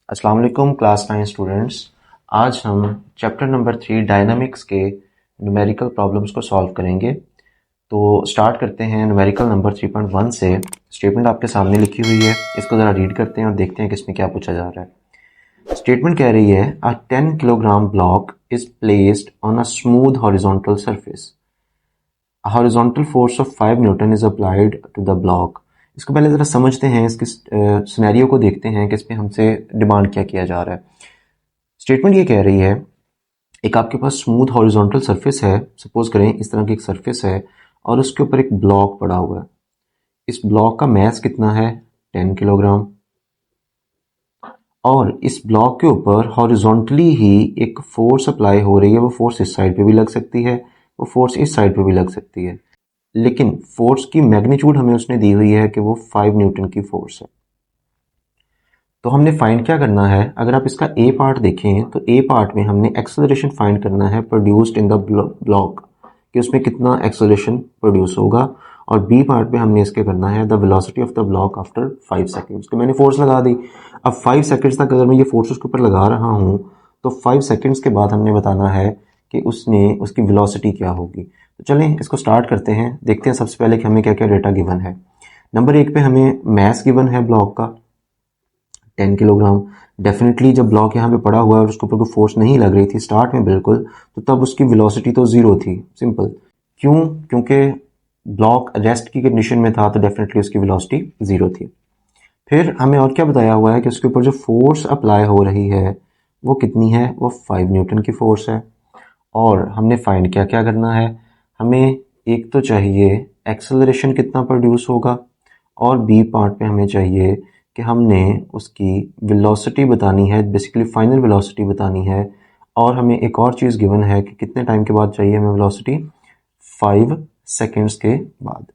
अस्सलाम वालेकुम class 9 students. आज हम चैप्टर नंबर 3 डायनामिक्स के न्यूमेरिकल प्रॉब्लम्स को सॉल्व करेंगे। तो स्टार्ट करते हैं न्यूमेरिकल नंबर 3.1 से। स्टेटमेंट आपके सामने लिखी हुई है, इसको ज़रा रीड करते हैं और देखते हैं कि इसमें क्या पूछा जा रहा है। स्टेटमेंट कह रही है a 10 kilogram block is placed on a smooth horizontal surface. A horizontal force of 5 newton is applied to the block. इसको पहले ज़रा समझते हैं, इसके सिनेरियो को देखते हैं कि इसमें हमसे डिमांड क्या किया जा रहा है। स्टेटमेंट ये कह रही है एक आपके पास स्मूथ हॉरिजॉन्टल सरफेस है, सपोज करें इस तरह की एक सरफेस है और उसके ऊपर एक ब्लॉक पड़ा हुआ है। इस ब्लॉक का मास कितना है 10 किलोग्राम, और इस ब्लॉक के ऊपर हॉरिजॉन्टली ही एक फोर्स अप्लाई हो रही है। वो फोर्स इस साइड पे भी लग सकती है, वो फोर्स इस साइड पे भी लग सकती है, लेकिन फोर्स की मैग्नीट्यूड हमें उसने दी हुई है कि वो 5 न्यूटन की फोर्स है। तो हमने फाइंड क्या करना है, अगर आप इसका ए पार्ट देखें तो ए पार्ट में हमने एक्सेलरेशन फाइंड करना है प्रोड्यूस्ड इन द ब्लॉक, कि उसमें कितना एक्सेलरेशन प्रोड्यूस होगा। और बी पार्ट में हमने इसके करना है the velocity of the block after 5 seconds. तो मैंने फोर्स लगा दी। अब 5 सेकेंड्स तक अगर मैं ये फोर्स उसके ऊपर लगा रहा हूँ तो 5 सेकेंड्स के बाद हमने बताना है कि उसकी वेलोसिटी क्या होगी। तो चलें इसको स्टार्ट करते हैं, देखते हैं सबसे पहले कि हमें क्या क्या डेटा गिवन है। नंबर 1 पे हमें मास गिवन है ब्लॉक का 10 किलोग्राम। डेफिनेटली जब ब्लॉक यहाँ पे पड़ा हुआ है और उसके ऊपर कोई फोर्स नहीं लग रही थी स्टार्ट में बिल्कुल, तो तब उसकी वेलोसिटी तो ज़ीरो थी। सिंपल। क्यों? क्योंकि ब्लॉक रेस्ट की कंडीशन में था तो डेफिनेटली उसकी वेलोसिटी ज़ीरो थी। फिर हमें और क्या बताया हुआ है कि उसके ऊपर जो फोर्स अप्लाई हो रही है वो कितनी है, वो 5 न्यूटन की फोर्स है। और हमने फाइंड क्या क्या करना है, हमें एक तो चाहिए एक्सेलरेशन कितना प्रोड्यूस होगा, और बी पार्ट में हमें चाहिए कि हमने उसकी वेलोसिटी बतानी है, बेसिकली फाइनल वेलोसिटी बतानी है। और हमें एक और चीज़ गिवन है कि कितने टाइम के बाद चाहिए हमें वेलोसिटी, 5 सेकेंड्स के बाद।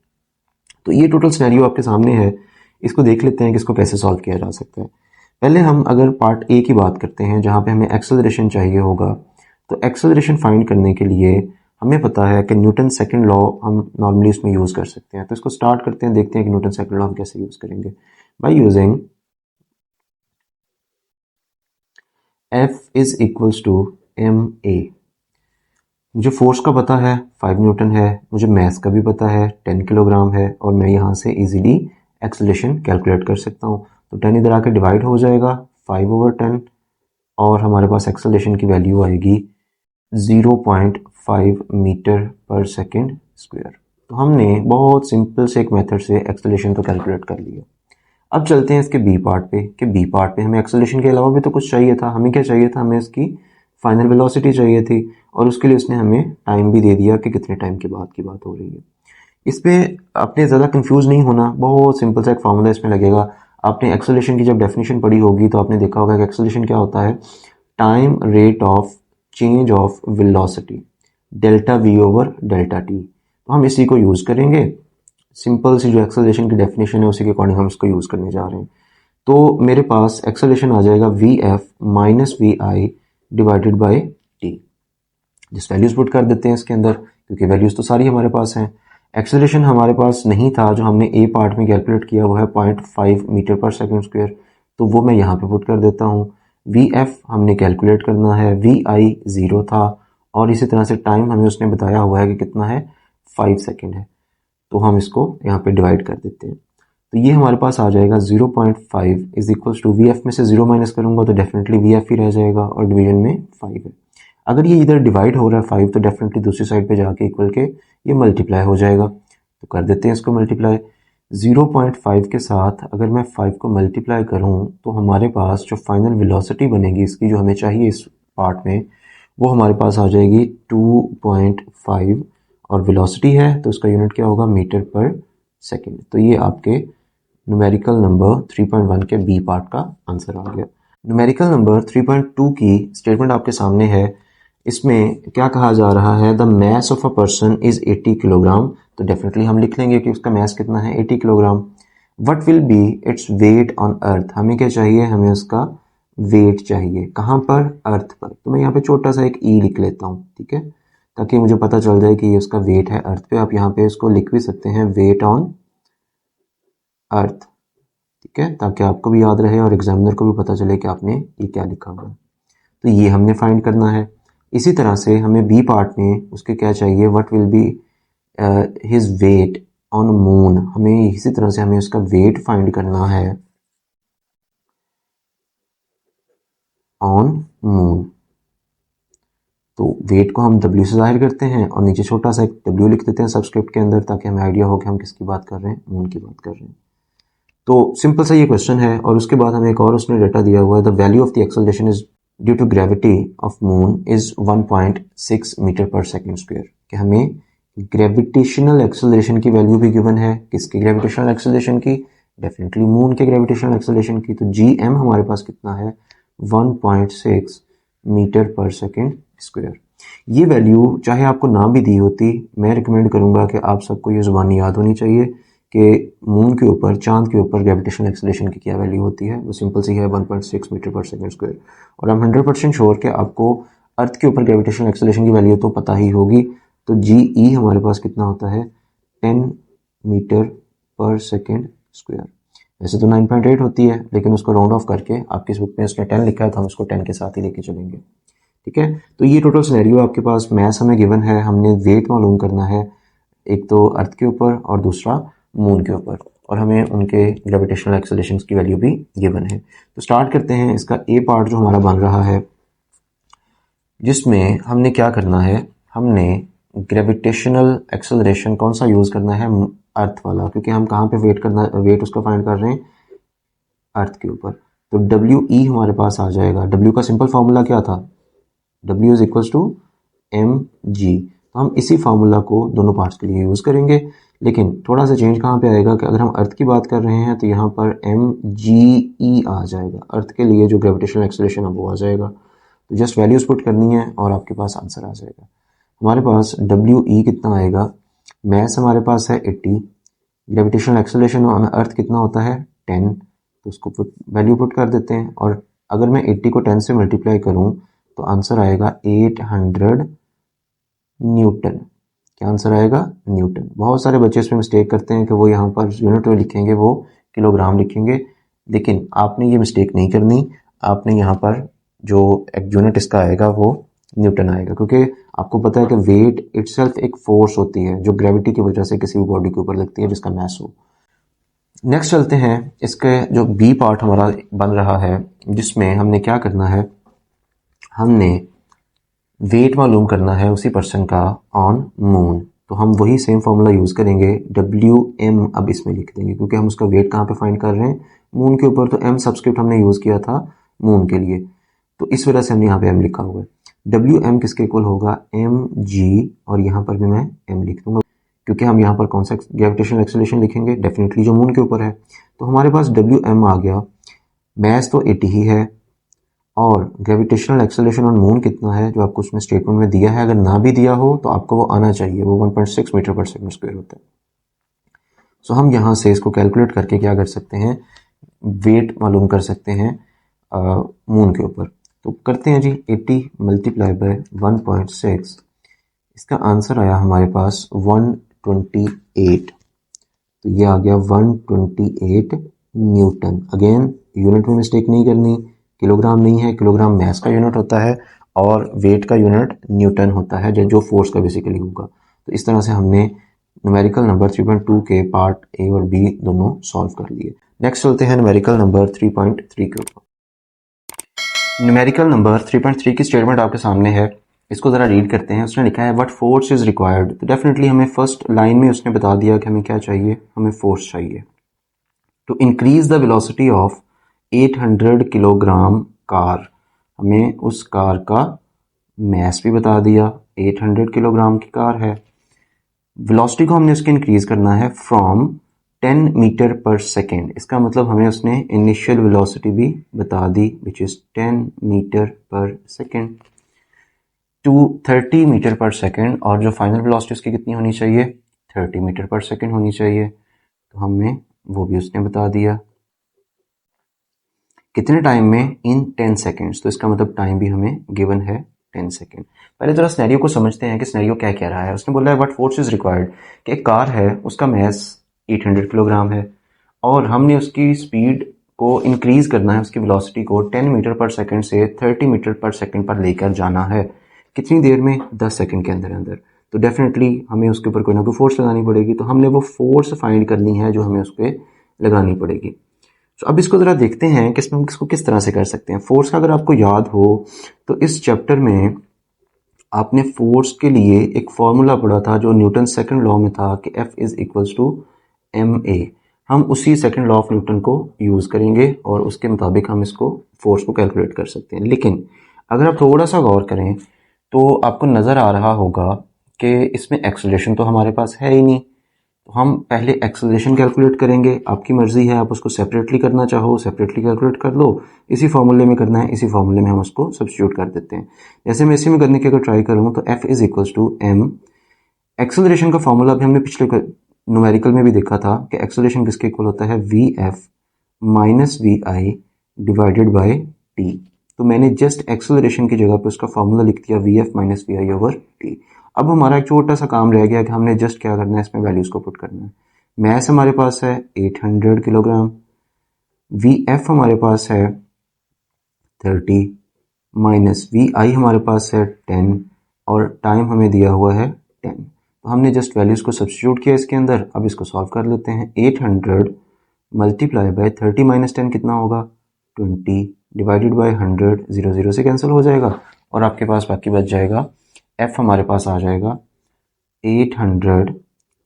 तो ये टोटल सिनेरियो आपके सामने है, इसको देख लेते हैं कि इसको कैसे सॉल्व किया जा सकता है। पहले हम अगर पार्ट ए की बात करते हैं जहाँ पे हमें एक्सेलरेशन चाहिए होगा, तो एक्सेलरेशन फाइंड करने के लिए हमें पता है कि न्यूटन सेकंड लॉ हम नॉर्मली इसमें यूज़ कर सकते हैं। तो इसको स्टार्ट करते हैं, देखते हैं कि न्यूटन सेकंड लॉ हम कैसे यूज़ करेंगे। By using F is equals to M A. मुझे फोर्स का पता है 5 न्यूटन है, मुझे मास का भी पता है 10 किलोग्राम है, और मैं यहाँ से इजीली एक्सेलरेशन कैलकुलेट कर सकता हूँ। तो 10 इधर आके डिवाइड हो जाएगा 5/10, और हमारे पास एक्सेलरेशन की वैल्यू आएगी 0.5 मीटर पर सेकेंड स्क्वायर। तो हमने बहुत सिंपल से एक मेथड से एक्सेलरेशन तो कैलकुलेट कर लिया। अब चलते हैं इसके बी पार्ट पे, कि बी पार्ट पे हमें एक्सेलरेशन के अलावा भी तो कुछ चाहिए था। हमें क्या चाहिए था, हमें इसकी फाइनल वेलोसिटी चाहिए थी, और उसके लिए उसने हमें टाइम भी दे दिया कि कितने टाइम के बाद की बात हो रही है। इस पर आपने ज़्यादा कंफ्यूज नहीं होना, बहुत सिंपल सा एक फार्मूला इसमें लगेगा। आपने एक्सेलरेशन की जब डेफिनेशन पढ़ी होगी तो आपने देखा होगा कि एक्सेलरेशन क्या होता है, time rate of change of velocity, delta we over delta T. तो हम इसी को यूज़ करेंगे, सिंपल सी जो एक्सेलरेशन की डेफिनेशन है उसी के अकॉर्डिंग हम इसको यूज़ करने जा रहे हैं। तो मेरे पास एक्सेलरेशन आ जाएगा V F minus V I divided by T. जिस वैल्यूज़ पुट कर देते हैं इसके अंदर, क्योंकि वैल्यूज़ तो सारी हमारे पास हैं। एक्सेलरेशन हमारे पास नहीं था, जो हमने ए पार्ट में कैलकुलेट किया वो है 0.5 मीटर पर सेकेंड स्क्वायर, तो वो मैं यहाँ पे पुट कर देता हूँ। वी एफ हमने कैलकुलेट करना है, वी आई 0 था, और इसी तरह से टाइम हमें उसने बताया हुआ है कि कितना है 5 सेकेंड है। तो हम इसको यहाँ पे डिवाइड कर देते हैं। तो ये हमारे पास आ जाएगा 0.5 is equals to V F में से 0 माइनस करूँगा तो डेफिनेटली वी एफ ही रह जाएगा, और डिवीजन में 5 है। अगर ये इधर डिवाइड हो रहा है 5 तो डेफिनेटली दूसरी साइड पे जाके इक्वल के ये मल्टीप्लाई हो जाएगा। तो कर देते हैं इसको मल्टीप्लाई। 0.5 के साथ अगर मैं 5 को मल्टीप्लाई करूँ तो हमारे पास जो फाइनल वेलोसिटी बनेगी इसकी, जो हमें चाहिए इस पार्ट में, वो हमारे पास आ जाएगी 2.5, और वेलोसिटी है तो उसका यूनिट क्या होगा, मीटर पर सेकेंड। तो ये आपके न्यूमेरिकल नंबर 3.1 के बी पार्ट का आंसर आ गया। न्यूमेरिकल नंबर 3.2 की स्टेटमेंट आपके सामने है। इसमें क्या कहा जा रहा है, the mass of a person is 80 kilogram. तो डेफिनेटली हम लिख लेंगे कि उसका मास कितना है 80 kilogram. What will be its weight on earth. हमें क्या चाहिए, हमें उसका वेट चाहिए कहाँ पर, अर्थ पर। तो मैं यहाँ पे छोटा सा एक ई लिख लेता हूँ, ठीक है, ताकि मुझे पता चल जाए कि ये उसका वेट है अर्थ पे। आप यहाँ पे इसको लिख भी सकते हैं वेट ऑन अर्थ। ठीक है, ताकि आपको भी याद रहे और एग्जामिनर को भी पता चले कि आपने ये क्या लिखा हुआ है। तो ये हमने फाइंड करना है। इसी तरह से हमें बी पार्ट में उसके क्या चाहिए, what will be his weight on moon. हमें इसी तरह से हमें उसका वेट फाइंड करना है ऑन मून। तो वेट को हम W से जाहिर करते हैं और नीचे छोटा सा एक W लिख देते हैं सबस्क्रिप्ट के अंदर, ताकि हमें आइडिया हो कि हम किसकी बात कर रहे हैं, मून की बात कर रहे हैं। तो सिंपल सा ये क्वेश्चन है। और उसके बाद हमें एक और उसने डेटा दिया हुआ है, the value of the acceleration is due to gravity of moon is 1.6 metre per second square. कि हमें ग्रेविटेशनल एक्सेलरेशन की वैल्यू भी गिवन है। किसकी ग्रेविटेशनल एक्सेलरेशन की? डेफिनेटली मून के ग्रेविटेशनल एक्सेलरेशन की। तो GM हमारे पास कितना है? 1.6 मीटर पर सेकेंड स्क्वायर। ये वैल्यू चाहे आपको ना भी दी होती, मैं रिकमेंड करूंगा कि आप सबको ये जुबानी याद होनी चाहिए कि मून के ऊपर, चांद के ऊपर ग्रेविटेशनल एक्सेलरेशन की क्या वैल्यू होती है। वो सिंपल सी है, 1.6 मीटर पर सेकेंड स्क्वायर। और I'm 100% श्योर कि आपको अर्थ के ऊपर ग्रेविटेशनल एक्सेलरेशन की वैल्यू तो पता ही होगी। तो GE हमारे पास कितना होता है? 10 मीटर पर सेकेंड स्क्वायर। वैसे तो 9.8 होती है, लेकिन उसको राउंड ऑफ करके आपकी बुक में उसने 10 लिखा है, तो हम उसको 10 के साथ ही लेके चलेंगे। ठीक है, तो ये टोटल सिनेरियो आपके पास, मैथ्स हमें गिवन है, हमने वेट मालूम करना है, एक तो अर्थ के ऊपर और दूसरा मून के ऊपर, और हमें उनके ग्रेविटेशनल एक्सेलरेशन की वैल्यू भी गिवन है। तो स्टार्ट करते हैं। इसका ए पार्ट जो हमारा बन रहा है, जिसमें हमने क्या करना है, हमने ग्रेविटेशनल एक्सेलरेशन कौन सा यूज़ करना है? अर्थ वाला, क्योंकि हम कहाँ पे वेट उसका फाइंड कर रहे हैं? अर्थ के ऊपर। तो WE हमारे पास आ जाएगा। W का सिंपल फार्मूला क्या था? W is equals to mg। तो हम इसी फार्मूला को दोनों पार्ट्स के लिए यूज़ करेंगे, लेकिन थोड़ा सा चेंज कहाँ पे आएगा कि अगर हम अर्थ की बात कर रहे हैं तो यहाँ पर mge आ जाएगा। अर्थ के लिए जो ग्रेविटेशनल एक्सेलरेशन है वो आ जाएगा। तो जस्ट वैल्यूज पुट करनी है और आपके पास आंसर आ जाएगा। हमारे पास WE कितना आएगा? मैस हमारे पास है 80, ग्रेविटेशनल एक्सेलरेशन ऑन अर्थ कितना होता है? 10। तो उसको वैल्यू पुट कर देते हैं, और अगर मैं 80 को 10 से मल्टीप्लाई करूं तो आंसर आएगा 800 न्यूटन। क्या आंसर आएगा? न्यूटन। बहुत सारे बच्चे इसमें मिस्टेक करते हैं कि वो यहाँ पर यूनिट में लिखेंगे, वो किलोग्राम लिखेंगे, लेकिन आपने ये मिस्टेक नहीं करनी। आपने यहाँ पर जो एक यूनिट इसका आएगा वो न्यूटन आएगा, क्योंकि आपको पता है कि वेट इटसेल्फ एक फोर्स होती है जो ग्रेविटी की वजह से किसी भी बॉडी के ऊपर लगती है जिसका मैस हो। नेक्स्ट चलते हैं। इसके जो बी पार्ट हमारा बन रहा है, जिसमें हमने क्या करना है, हमने वेट मालूम करना है उसी पर्सन का ऑन मून। तो हम वही सेम फार्मूला यूज़ करेंगे, WM अब इसमें लिख देंगे, क्योंकि हम उसका वेट कहाँ पे फाइंड कर रहे हैं? मून के ऊपर। तो M सब्सक्रिप्ट हमने यूज़ किया था मून के लिए, तो इस वजह से हमने यहाँ पे M लिखा हुआ है। WM किसके इक्वल होगा? mg, और यहाँ पर भी मैं M लिख दूंगा, क्योंकि हम यहाँ पर कौन सा ग्रेविटेशनल एक्सेलरेशन लिखेंगे? डेफिनेटली जो मून के ऊपर है। तो हमारे पास WM आ गया। मैस तो 80 ही है, और ग्रेविटेशनल एक्सेलरेशन ऑन मून कितना है जो आपको उसमें स्टेटमेंट में दिया है। अगर ना भी दिया हो तो आपको वो आना चाहिए, वो 1.6 मीटर पर सेकंड स्क्वायर होता है। सो हम यहाँ से इसको कैलकुलेट करके क्या कर सकते हैं? वेट मालूम कर सकते हैं मून के ऊपर। तो करते हैं जी, 80 मल्टीप्लाई बाय 1.6, इसका आंसर आया हमारे पास 128। तो ये आ गया 128 न्यूटन। अगेन यूनिट में मिस्टेक नहीं करनी, किलोग्राम नहीं है, किलोग्राम मैस का यूनिट होता है और वेट का यूनिट न्यूटन होता है, जो फोर्स का बेसिकली होगा। तो इस तरह से हमने न्यूमेरिकल नंबर 3.2 के पार्ट ए और बी दोनों सॉल्व कर लिए। नेक्स्ट चलते हैं न्यूमेरिकल नंबर 3.3 के ऊपर। न्यूमेरिकल नंबर 3.3 की स्टेटमेंट आपके सामने है, इसको ज़रा रीड करते हैं। उसने लिखा है व्हाट फोर्स इज़ रिक्वायर्ड। तो डेफिनेटली हमें फर्स्ट लाइन में उसने बता दिया कि हमें क्या चाहिए, हमें फोर्स चाहिए। To increase the velocity of 800 kilogram car, हमें उस कार का मैस भी बता दिया, 800 किलोग्राम की कार है। वेलोसिटी को हमने उसकी इंक्रीज करना है फ्रॉम 10 मीटर पर सेकेंड। इसका मतलब हमें उसने इनिशियल वेलोसिटी भी बता दी, which is 10 metre per second to 30 metre per second, और जो फाइनल वेलोसिटी उसकी कितनी होनी चाहिए? 30 मीटर पर सेकेंड होनी चाहिए। तो हमें वो भी उसने बता दिया। कितने टाइम में? इन 10 सेकेंड्स। तो इसका मतलब टाइम भी हमें गिवन है 10 सेकेंड। पहले जरा सिनेरियो को समझते हैं कि सिनेरियो क्या कह रहा है। उसने बोला है व्हाट फोर्स इज रिक्वायर्ड, कि एक कार है, उसका मैस 800 किलोग्राम है और हमने उसकी स्पीड को इंक्रीज़ करना है, उसकी वेलोसिटी को 10 मीटर पर सेकंड से 30 मीटर पर सेकंड पर लेकर जाना है। कितनी देर में? 10 सेकंड के अंदर अंदर। तो डेफिनेटली हमें उसके ऊपर कोई ना कोई फोर्स लगानी पड़ेगी, तो हमने वो फोर्स फाइंड करनी है जो हमें उस पर लगानी पड़ेगी। तो अब इसको ज़रा देखते हैं कि इसमें हम इसको किस तरह से कर सकते हैं। फोर्स का अगर आपको याद हो तो इस चैप्टर में आपने फोर्स के लिए एक फॉर्मूला पढ़ा था जो न्यूटन सेकंड लॉ में था कि F is equals to ma। हम उसी सेकंड लॉ ऑफ न्यूटन को यूज़ करेंगे और उसके मुताबिक हम इसको फोर्स को कैलकुलेट कर सकते हैं। लेकिन अगर आप थोड़ा सा गौर करें तो आपको नज़र आ रहा होगा कि इसमें एक्सेलरेशन तो हमारे पास है ही नहीं। तो हम पहले एक्सेलरेशन कैलकुलेट करेंगे। आपकी मर्ज़ी है, आप उसको सेपरेटली करना चाहो सेपरेटली कैलकुलेट कर लो, इसी फॉर्मूले में करना है इसी फॉर्मूले में हम उसको सब्स्टिट्यूट कर देते हैं। जैसे मैं इसी में करने की अगर ट्राई करूँ तो F is equals to m। Acceleration का फॉर्मूला भी हमने पिछले न्यूमेरिकल में भी देखा था कि एक्सेलरेशन किसके इक्वल होता है? vf minus vi divided by t। तो मैंने जस्ट एक्सेलरेशन की जगह पे उसका फॉर्मूला लिख दिया vf minus vi over t। अब हमारा एक छोटा सा काम रह गया कि हमने जस्ट क्या करना है, इसमें वैल्यूज़ को पुट करना है। मैस हमारे पास है 800 किलोग्राम, vf हमारे पास है 30 माइनस vi हमारे पास है 10 और टाइम हमें दिया हुआ है 10। तो हमने जस्ट वैल्यूज़ को सब्स्टिट्यूट किया इसके अंदर। अब इसको सॉल्व कर लेते हैं। 800 मल्टीप्लाई बाय 30 माइनस 10 कितना होगा? 20 डिवाइडेड बाय 100, 0 0 से कैंसिल हो जाएगा और आपके पास बाकी बच जाएगा F हमारे पास आ जाएगा 800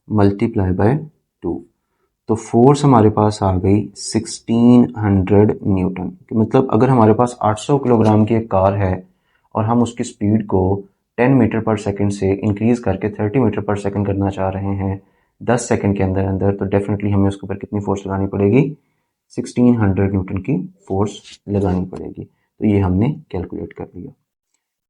मल्टीप्लाई बाय 2। तो फोर्स हमारे पास आ गई 1600 न्यूटन। मतलब अगर हमारे पास 800 किलोग्राम की एक कार है और हम उसकी स्पीड को 10 मीटर पर सेकंड से इंक्रीज़ करके 30 मीटर पर सेकंड करना चाह रहे हैं 10 सेकंड के अंदर अंदर, तो डेफिनेटली हमें उसके ऊपर कितनी फोर्स लगानी पड़ेगी? 1600 न्यूटन की फोर्स लगानी पड़ेगी। तो ये हमने कैलकुलेट कर लिया।